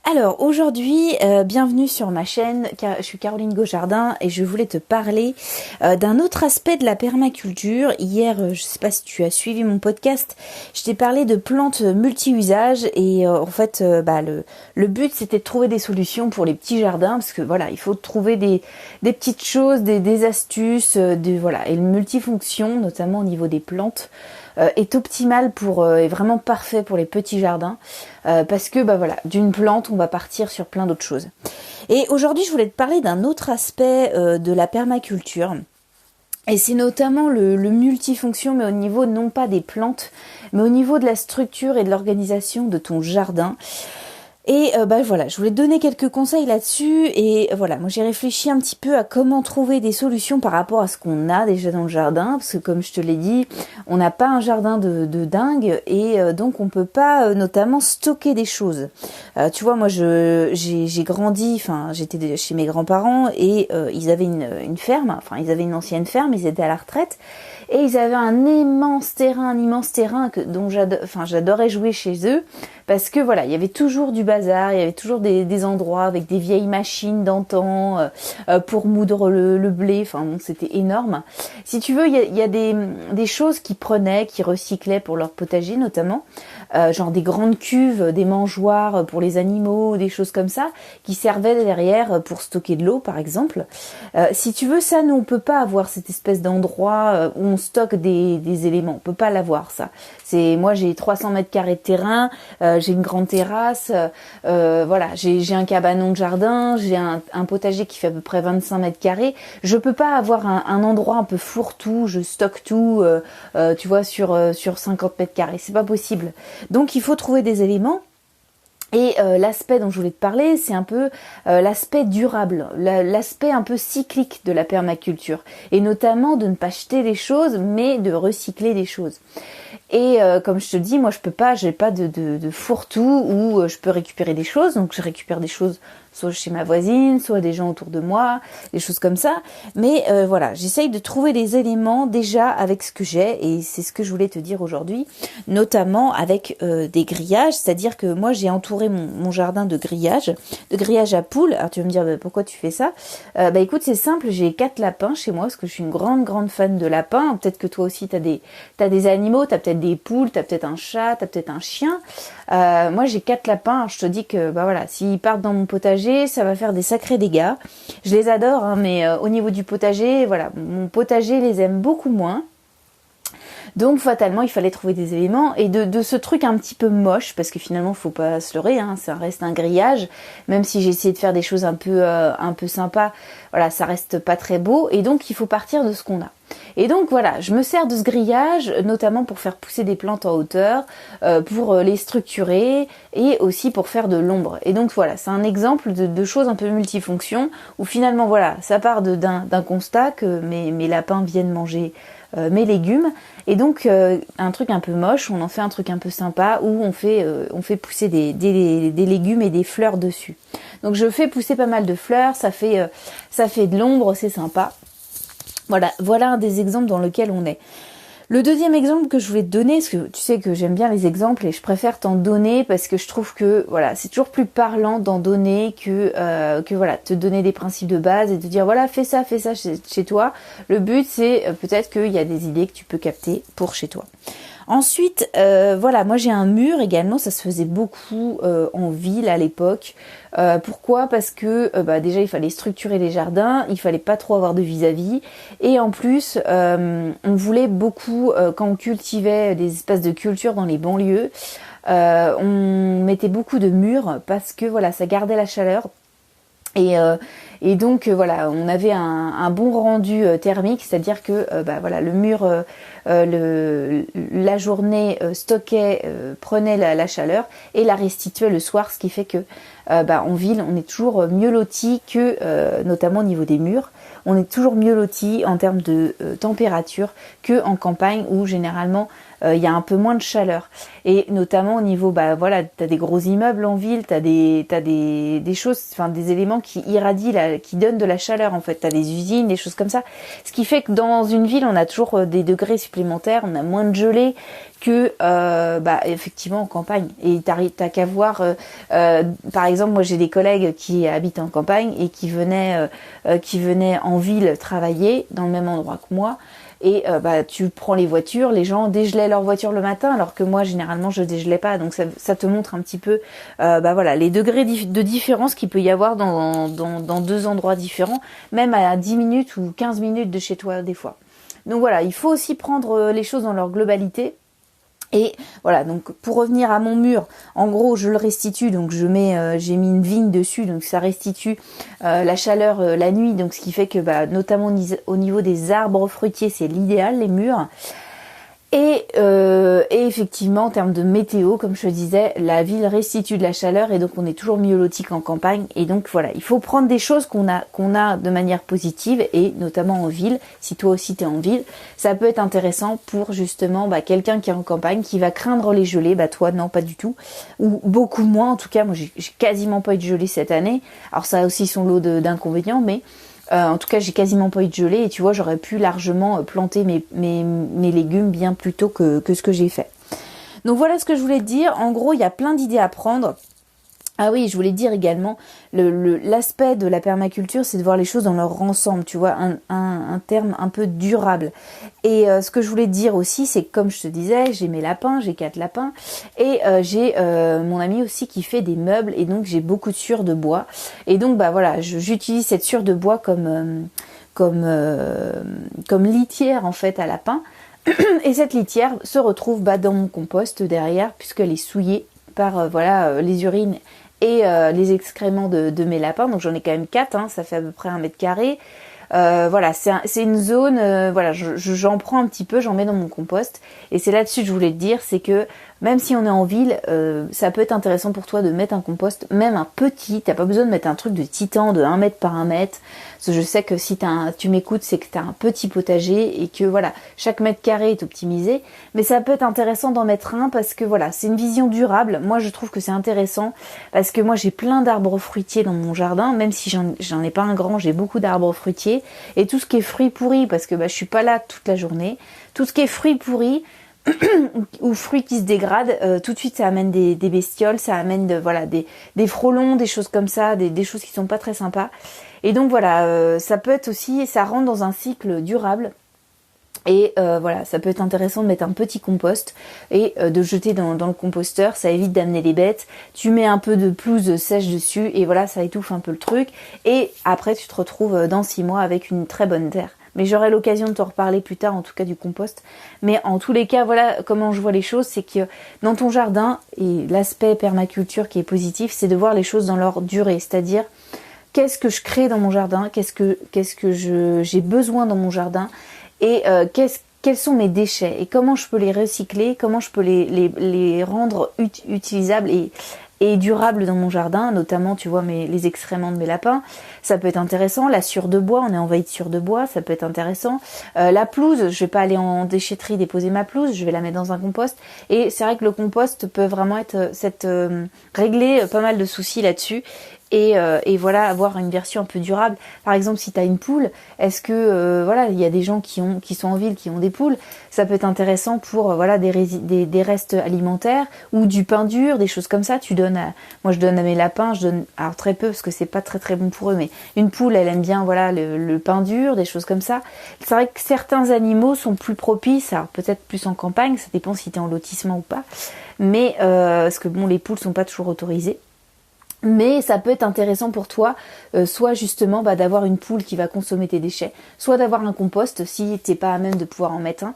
Alors aujourd'hui, bienvenue sur ma chaîne, je suis Caroline Gaujardin et je voulais te parler d'un autre aspect de la permaculture. Hier, je sais pas si tu as suivi mon podcast, je t'ai parlé de plantes multi-usages et en fait, le but c'était de trouver des solutions pour les petits jardins parce que voilà, il faut trouver des petites choses, des astuces, voilà, et le multifonction, notamment au niveau des plantes. Est optimal est vraiment parfait pour les petits jardins parce que voilà, d'une plante on va partir sur plein d'autres choses. Et aujourd'hui je voulais te parler d'un autre aspect de la permaculture. Et c'est notamment le multifonction, mais au niveau non pas des plantes, mais au niveau de la structure et de l'organisation de ton jardin. Et voilà, je voulais te donner quelques conseils là-dessus et voilà, moi j'ai réfléchi un petit peu à comment trouver des solutions par rapport à ce qu'on a déjà dans le jardin, parce que comme je te l'ai dit, on n'a pas un jardin de dingue et donc on peut pas notamment stocker des choses. Tu vois, moi j'ai grandi, enfin j'étais chez mes grands-parents et ils avaient une ferme, enfin ils avaient une ancienne ferme, ils étaient à la retraite et ils avaient un immense terrain dont j'adorais jouer chez eux. Parce que voilà, il y avait toujours du bazar, il y avait toujours des endroits avec des vieilles machines d'antan pour moudre le blé. Enfin bon, c'était énorme. Si tu veux, il y a des choses qu'ils prenaient, qu'ils recyclaient pour leur potager notamment. Genre des grandes cuves, des mangeoires pour les animaux, des choses comme ça, qui servaient derrière pour stocker de l'eau par exemple. Si tu veux ça, nous on peut pas avoir cette espèce d'endroit où on stocke des éléments, on peut pas l'avoir ça. Moi j'ai 300 mètres carrés de terrain, j'ai une grande terrasse, voilà, j'ai un cabanon de jardin, j'ai un potager qui fait à peu près 25 mètres carrés. Je peux pas avoir un endroit un peu fourre-tout, je stocke tout, tu vois, sur 50 mètres carrés, c'est pas possible. Donc il faut trouver des éléments. Et l'aspect dont je voulais te parler, c'est un peu l'aspect durable, l'aspect un peu cyclique de la permaculture. Et notamment de ne pas jeter des choses, mais de recycler des choses. Et comme je te dis, moi j'ai pas de fourre-tout où je peux récupérer des choses. Donc je récupère des choses soit chez ma voisine, soit des gens autour de moi, des choses comme ça. Mais voilà, j'essaye de trouver des éléments déjà avec ce que j'ai et c'est ce que je voulais te dire aujourd'hui, notamment avec des grillages. C'est-à-dire que moi j'ai entouré mon jardin de grillages à poules. Alors tu vas me dire pourquoi tu fais ça? Écoute, c'est simple, j'ai 4 lapins chez moi parce que je suis une grande fan de lapins. Peut-être que toi aussi t'as des animaux, t'as peut-être des poules, t'as peut-être un chat, t'as peut-être un chien. Moi j'ai 4 lapins, alors je te dis que voilà, s'ils partent dans mon potager, ça va faire des sacrés dégâts. Je les adore, hein, mais au niveau du potager, voilà, mon potager les aime beaucoup moins. Donc fatalement, il fallait trouver des éléments et de ce truc un petit peu moche, parce que finalement, faut pas se leurrer, hein, ça reste un grillage. Même si j'ai essayé de faire des choses un peu sympas, voilà, ça reste pas très beau. Et donc, il faut partir de ce qu'on a. Et donc voilà, je me sers de ce grillage, notamment pour faire pousser des plantes en hauteur, pour les structurer et aussi pour faire de l'ombre. Et donc voilà, c'est un exemple de choses un peu multifonctions où finalement voilà, ça part d'un constat que mes lapins viennent manger mes légumes et donc un truc un peu moche, on en fait un truc un peu sympa où on fait pousser des légumes et des fleurs dessus. Donc je fais pousser pas mal de fleurs, ça fait de l'ombre, c'est sympa. Voilà un des exemples dans lequel on est. Le deuxième exemple que je voulais te donner, parce que tu sais que j'aime bien les exemples et je préfère t'en donner parce que je trouve que voilà, c'est toujours plus parlant d'en donner que voilà, te donner des principes de base et te dire voilà, fais ça chez toi. Le but c'est peut-être qu'il y a des idées que tu peux capter pour chez toi. Ensuite, voilà, moi j'ai un mur également, ça se faisait beaucoup en ville à l'époque. Pourquoi? Parce que déjà il fallait structurer les jardins, il fallait pas trop avoir de vis-à-vis et en plus on voulait beaucoup quand on cultivait des espaces de culture dans les banlieues, on mettait beaucoup de murs parce que voilà, ça gardait la chaleur. Et donc voilà, on avait un bon rendu thermique, c'est-à-dire que voilà, le mur la journée stockait, prenait la chaleur et la restituait le soir, ce qui fait que en ville on est toujours mieux loti que notamment au niveau des murs, on est toujours mieux loti en termes de température que en campagne où généralement il y a un peu moins de chaleur. Et notamment au niveau, voilà, t'as des gros immeubles en ville, t'as des choses, enfin des éléments qui irradient, qui donnent de la chaleur en fait. T'as des usines, des choses comme ça. Ce qui fait que dans une ville, on a toujours des degrés supplémentaires, on a moins de gelée que effectivement en campagne. Et t'as qu'à voir, par exemple, moi j'ai des collègues qui habitent en campagne et qui venaient en ville travailler dans le même endroit que moi. Et tu prends les voitures, les gens dégelaient leur voiture le matin, alors que moi généralement je dégelais pas. Donc ça te montre un petit peu les degrés de différence qu'il peut y avoir dans deux endroits différents, même à 10 minutes ou 15 minutes de chez toi des fois. Donc voilà, il faut aussi prendre les choses dans leur globalité. Et voilà, donc pour revenir à mon mur, en gros je le restitue, donc j'ai mis une vigne dessus, donc ça restitue la chaleur la nuit, donc ce qui fait que notamment au niveau des arbres fruitiers, c'est l'idéal, les murs. Et effectivement, en termes de météo, comme je te disais, la ville restitue de la chaleur et donc on est toujours mieux loti qu'en campagne. Et donc voilà, il faut prendre des choses qu'on a de manière positive et notamment en ville. Si toi aussi t'es en ville, ça peut être intéressant pour justement quelqu'un qui est en campagne, qui va craindre les gelées. Toi non, pas du tout, ou beaucoup moins. En tout cas, moi j'ai quasiment pas eu de gelée cette année. Alors ça a aussi son lot d'inconvénients, mais en tout cas, j'ai quasiment pas eu de gelée et tu vois, j'aurais pu largement planter mes légumes bien plus tôt que ce que j'ai fait. Donc voilà ce que je voulais te dire. En gros, il y a plein d'idées à prendre. Ah oui, je voulais dire également, l'aspect de la permaculture, c'est de voir les choses dans leur ensemble, tu vois, un terme un peu durable. Et ce que je voulais te dire aussi, c'est que comme je te disais, j'ai mes lapins, j'ai 4 lapins, et j'ai mon ami aussi qui fait des meubles, et donc j'ai beaucoup de sciure de bois. Et donc voilà, j'utilise cette sciure de bois comme litière en fait à lapin. Et cette litière se retrouve dans mon compost derrière, puisqu'elle est souillée par les urines et les excréments de mes lapins. Donc j'en ai quand même 4, ça fait à peu près 1 mètre carré. C'est une zone, j'en prends un petit peu, j'en mets dans mon compost. Et c'est là-dessus que je voulais te dire, c'est que même si on est en ville, ça peut être intéressant pour toi de mettre un compost, même un petit. T'as pas besoin de mettre un truc de titan de 1 mètre par 1 mètre. Parce que je sais que si tu m'écoutes, c'est que t'as un petit potager et que voilà, chaque mètre carré est optimisé. Mais ça peut être intéressant d'en mettre un parce que voilà, c'est une vision durable. Moi, je trouve que c'est intéressant parce que moi, j'ai plein d'arbres fruitiers dans mon jardin. Même si j'en ai pas un grand, j'ai beaucoup d'arbres fruitiers. Et tout ce qui est fruits pourris, parce que je suis pas là toute la journée. Tout ce qui est fruits pourris, ou fruits qui se dégradent, tout de suite ça amène des bestioles, ça amène des frelons, des choses comme ça, des choses qui sont pas très sympas. Et donc voilà, ça peut être aussi, ça rentre dans un cycle durable. Et ça peut être intéressant de mettre un petit compost et de jeter dans le composteur, ça évite d'amener les bêtes. Tu mets un peu de pelouse sèche dessus et voilà, ça étouffe un peu le truc. Et après tu te retrouves dans 6 mois avec une très bonne terre. Mais j'aurai l'occasion de te reparler plus tard, en tout cas du compost. Mais en tous les cas, voilà comment je vois les choses, c'est que dans ton jardin, et l'aspect permaculture qui est positif, c'est de voir les choses dans leur durée. C'est-à-dire, qu'est-ce que je crée dans mon jardin, qu'est-ce que j'ai besoin dans mon jardin, et quels sont mes déchets, et comment je peux les recycler, comment je peux les rendre utilisables et durable dans mon jardin, notamment tu vois les excréments de mes lapins, ça peut être intéressant. La sciure de bois, on est envahi de sciure de bois, ça peut être intéressant. La pelouse, je vais pas aller en déchetterie déposer ma pelouse, je vais la mettre dans un compost. Et c'est vrai que le compost peut vraiment être régler pas mal de soucis là-dessus. Et avoir une version un peu durable. Par exemple, si tu as une poule, est-ce que il y a des gens qui sont en ville qui ont des poules, ça peut être intéressant pour des restes alimentaires ou du pain dur, des choses comme ça. Moi je donne à mes lapins, je donne alors très peu parce que c'est pas très très bon pour eux, mais une poule elle aime bien le pain dur, des choses comme ça. C'est vrai que certains animaux sont plus propices, alors peut-être plus en campagne, ça dépend si tu es en lotissement ou pas, mais parce que les poules sont pas toujours autorisées. Mais ça peut être intéressant pour toi, soit justement d'avoir une poule qui va consommer tes déchets, soit d'avoir un compost si t'es pas à même de pouvoir en mettre un.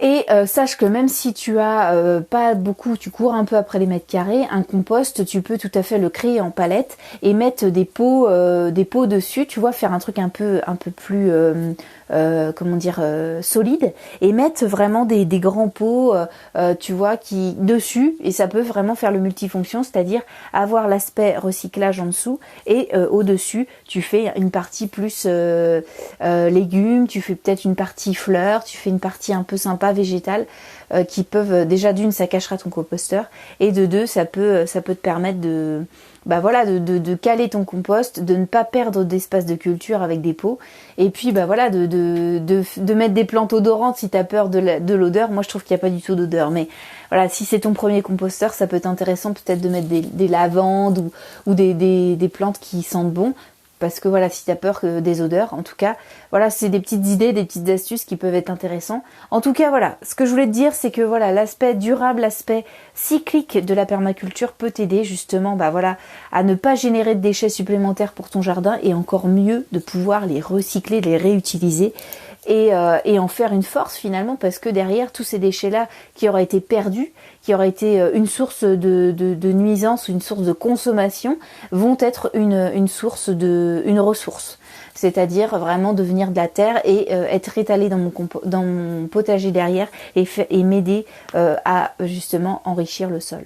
Et sache que même si tu as pas beaucoup, tu cours un peu après les mètres carrés, un compost, tu peux tout à fait le créer en palette et mettre des pots dessus, tu vois, faire un truc un peu plus solide, et mettre vraiment des grands pots, tu vois, qui dessus, et ça peut vraiment faire le multifonction, c'est-à-dire avoir l'aspect recyclage en dessous et au-dessus, tu fais une partie plus légumes, tu fais peut-être une partie fleurs, tu fais une partie un peu sympa ras végétal qui peuvent déjà d'une ça cachera ton composteur et de deux ça peut te permettre de caler ton compost, de ne pas perdre d'espace de culture avec des pots et puis de mettre des plantes odorantes si t'as peur de l'odeur. Moi je trouve qu'il n'y a pas du tout d'odeur, mais voilà, si c'est ton premier composteur, ça peut être intéressant peut-être de mettre des lavandes ou des plantes qui sentent bon. Parce que voilà, si t'as peur des odeurs, en tout cas, voilà, c'est des petites idées, des petites astuces qui peuvent être intéressants. En tout cas, voilà, ce que je voulais te dire, c'est que voilà, l'aspect durable, l'aspect cyclique de la permaculture peut t'aider justement, à ne pas générer de déchets supplémentaires pour ton jardin et encore mieux de pouvoir les recycler, les réutiliser. Et en faire une force finalement, parce que derrière tous ces déchets-là qui auraient été perdus, qui auraient été une source de nuisance ou une source de consommation, vont être une ressource. C'est-à-dire vraiment devenir de la terre et être étalé dans mon potager derrière et m'aider à justement enrichir le sol.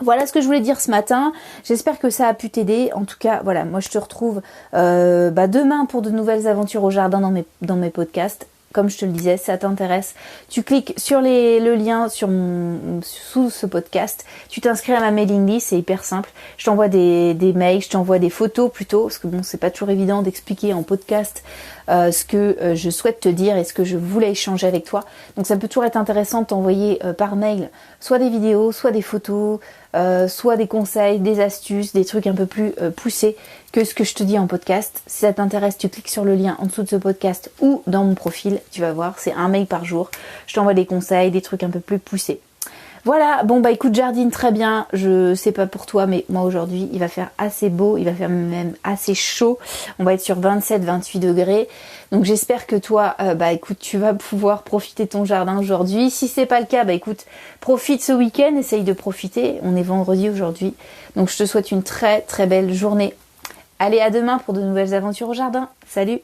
Voilà ce que je voulais dire ce matin. J'espère que ça a pu t'aider. En tout cas, voilà, moi je te retrouve demain pour de nouvelles aventures au jardin dans mes podcasts. Comme je te le disais, si ça t'intéresse, tu cliques sur le lien sous ce podcast. Tu t'inscris à ma mailing list, c'est hyper simple. Je t'envoie des mails, je t'envoie des photos plutôt, parce que bon, c'est pas toujours évident d'expliquer en podcast ce que je souhaite te dire et ce que je voulais échanger avec toi. Donc ça peut toujours être intéressant de t'envoyer par mail soit des vidéos, soit des photos, soit des conseils, des astuces, des trucs un peu plus poussés que ce que je te dis en podcast. Si ça t'intéresse, tu cliques sur le lien en dessous de ce podcast ou dans mon profil, tu vas voir, c'est un mail par jour. Je t'envoie des conseils, des trucs un peu plus poussés. Voilà, bon écoute, jardine très bien, je sais pas pour toi, mais moi aujourd'hui il va faire assez beau, il va faire même assez chaud, on va être sur 27-28 degrés, donc j'espère que toi, écoute, tu vas pouvoir profiter de ton jardin aujourd'hui. Si c'est pas le cas, écoute, profite ce week-end, essaye de profiter, on est vendredi aujourd'hui, donc je te souhaite une très très belle journée. Allez, à demain pour de nouvelles aventures au jardin, salut!